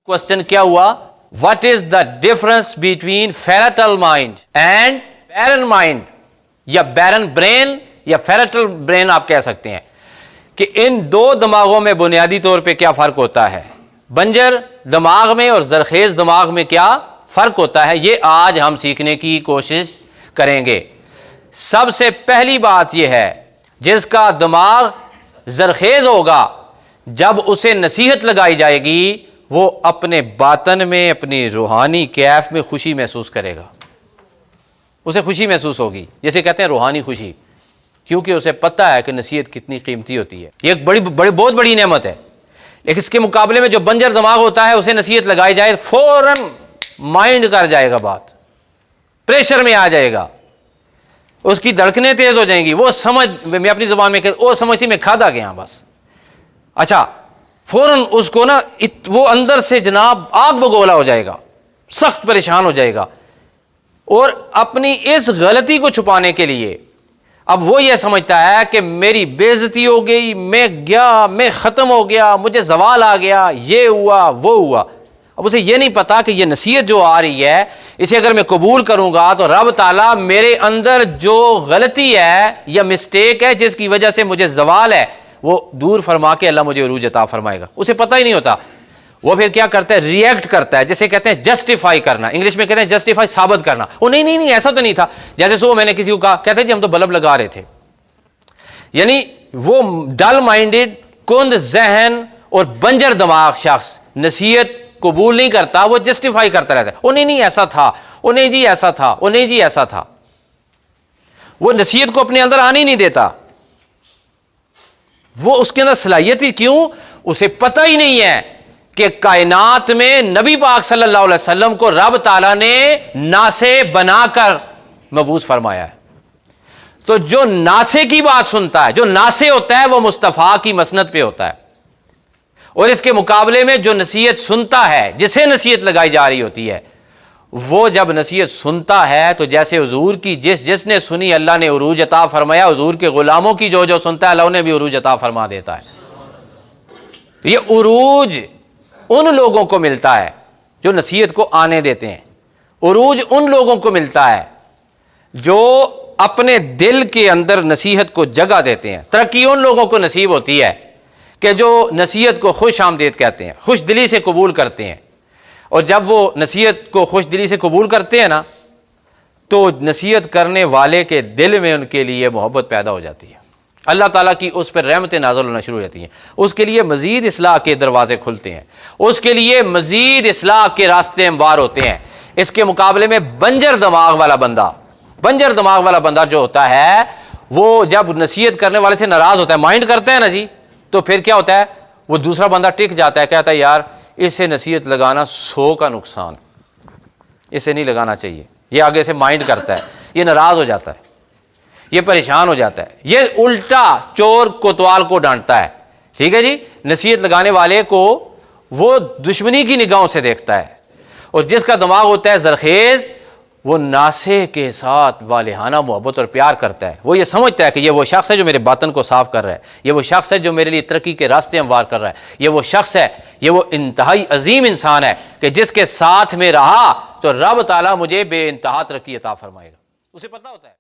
Question کیا ہوا؟ What is the difference between fertile mind and barren mind, یا barren brain یا فیرٹل brain آپ کہہ سکتے ہیں، کہ ان دو دماغوں میں بنیادی طور پہ کیا فرق ہوتا ہے، بنجر دماغ میں اور زرخیز دماغ میں کیا فرق ہوتا ہے، یہ آج ہم سیکھنے کی کوشش کریں گے۔ سب سے پہلی بات یہ ہے، جس کا دماغ زرخیز ہوگا جب اسے نصیحت لگائی جائے گی وہ اپنے باطن میں، اپنی روحانی کیف میں خوشی محسوس کرے گا، اسے خوشی محسوس ہوگی، جسے کہتے ہیں روحانی خوشی، کیونکہ اسے پتہ ہے کہ نصیحت کتنی قیمتی ہوتی ہے، یہ ایک بہت بڑی نعمت ہے۔ لیکن اس کے مقابلے میں جو بنجر دماغ ہوتا ہے اسے نصیحت لگائی جائے فوراً مائنڈ کر جائے گا، بات پریشر میں آ جائے گا، اس کی دھڑکنیں تیز ہو جائیں گی، وہ سمجھ، میں اپنی زبان میں وہ سمجھ میں کھادا گیا بس، اچھا فوراً اس کو نا وہ اندر سے جناب آگ بگولا ہو جائے گا، سخت پریشان ہو جائے گا، اور اپنی اس غلطی کو چھپانے کے لیے اب وہ یہ سمجھتا ہے کہ میری بے عزتی ہو گئی، میں گیا، میں ختم ہو گیا، مجھے زوال آ گیا، یہ ہوا وہ ہوا۔ اب اسے یہ نہیں پتا کہ یہ نصیحت جو آ رہی ہے اسے اگر میں قبول کروں گا تو رب تعالیٰ میرے اندر جو غلطی ہے یا مسٹیک ہے جس کی وجہ سے مجھے زوال ہے وہ دور فرما کے اللہ مجھے عروج عطا فرمائے گا۔ اسے پتہ ہی نہیں ہوتا، وہ پھر کیا کرتا ہے، ری ایکٹ کرتا ہے، جسے کہتے ہیں جسٹیفائی کرنا، انگلش میں کہتے ہیں جسٹیفائی، ثابت کرنا۔ وہ نہیں ایسا تو نہیں تھا، جیسے صبح میں نے کسی کو کہا، کہتے ہیں جی ہم تو بلب لگا رہے تھے، یعنی وہ ڈل مائنڈڈ، کند ذہن اور بنجر دماغ شخص نصیحت قبول نہیں کرتا، وہ جسٹیفائی کرتا رہتا ہے، وہ نہیں ایسا تھا، وہ نہیں جی ایسا تھا، وہ نہیں جی ایسا تھا، وہ نصیحت کو اپنے اندر آنے ہی نہیں دیتا، وہ اس کے اندر صلاحیت ہی کیوں، اسے پتہ ہی نہیں ہے کہ کائنات میں نبی پاک صلی اللہ علیہ وسلم کو رب تعالیٰ نے ناسے بنا کر مبعوث فرمایا ہے۔ تو جو ناسے کی بات سنتا ہے، جو ناسے ہوتا ہے وہ مصطفیٰ کی مسند پہ ہوتا ہے، اور اس کے مقابلے میں جو نصیحت سنتا ہے، جسے نصیحت لگائی جا رہی ہوتی ہے، وہ جب نصیحت سنتا ہے تو جیسے حضور کی جس نے سنی اللہ نے عروج عطا فرمایا، حضور کے غلاموں کی جو سنتا ہے اللہ انہیں بھی عروج عطا فرما دیتا ہے۔ یہ عروج ان لوگوں کو ملتا ہے جو نصیحت کو آنے دیتے ہیں، عروج ان لوگوں کو ملتا ہے جو اپنے دل کے اندر نصیحت کو جگہ دیتے ہیں، ترقی ان لوگوں کو نصیب ہوتی ہے کہ جو نصیحت کو خوش آمدید کہتے ہیں، خوش دلی سے قبول کرتے ہیں، اور جب وہ نصیحت کو خوش دلی سے قبول کرتے ہیں نا تو نصیحت کرنے والے کے دل میں ان کے لیے محبت پیدا ہو جاتی ہے، اللہ تعالیٰ کی اس پر رحمتیں نازل ہونا شروع ہو جاتی ہیں، اس کے لیے مزید اصلاح کے دروازے کھلتے ہیں، اس کے لیے مزید اصلاح کے راستے ہموار ہوتے ہیں۔ اس کے مقابلے میں بنجر دماغ والا بندہ جو ہوتا ہے وہ جب نصیحت کرنے والے سے ناراض ہوتا ہے، مائنڈ کرتا ہے نا جی، تو پھر کیا ہوتا ہے، وہ دوسرا بندہ ٹک جاتا ہے، کہتا ہے یار اسے نصیحت لگانا 100 کا نقصان، اسے نہیں لگانا چاہیے، یہ آگے سے مائنڈ کرتا ہے، یہ ناراض ہو جاتا ہے، یہ پریشان ہو جاتا ہے، یہ الٹا چور کوتوال کو ڈانٹتا ہے، ٹھیک ہے جی، نصیحت لگانے والے کو وہ دشمنی کی نگاہوں سے دیکھتا ہے، اور جس کا دماغ ہوتا ہے زرخیز وہ ناسے کے ساتھ والہانہ محبت اور پیار کرتا ہے، وہ یہ سمجھتا ہے کہ یہ وہ شخص ہے جو میرے باطن کو صاف کر رہا ہے، یہ وہ شخص ہے جو میرے لیے ترقی کے راستے ہموار کر رہا ہے، یہ وہ شخص ہے، یہ وہ انتہائی عظیم انسان ہے کہ جس کے ساتھ میں رہا تو رب تعالیٰ مجھے بے انتہا ترقی عطا فرمائے گا، اسے پتہ ہوتا ہے۔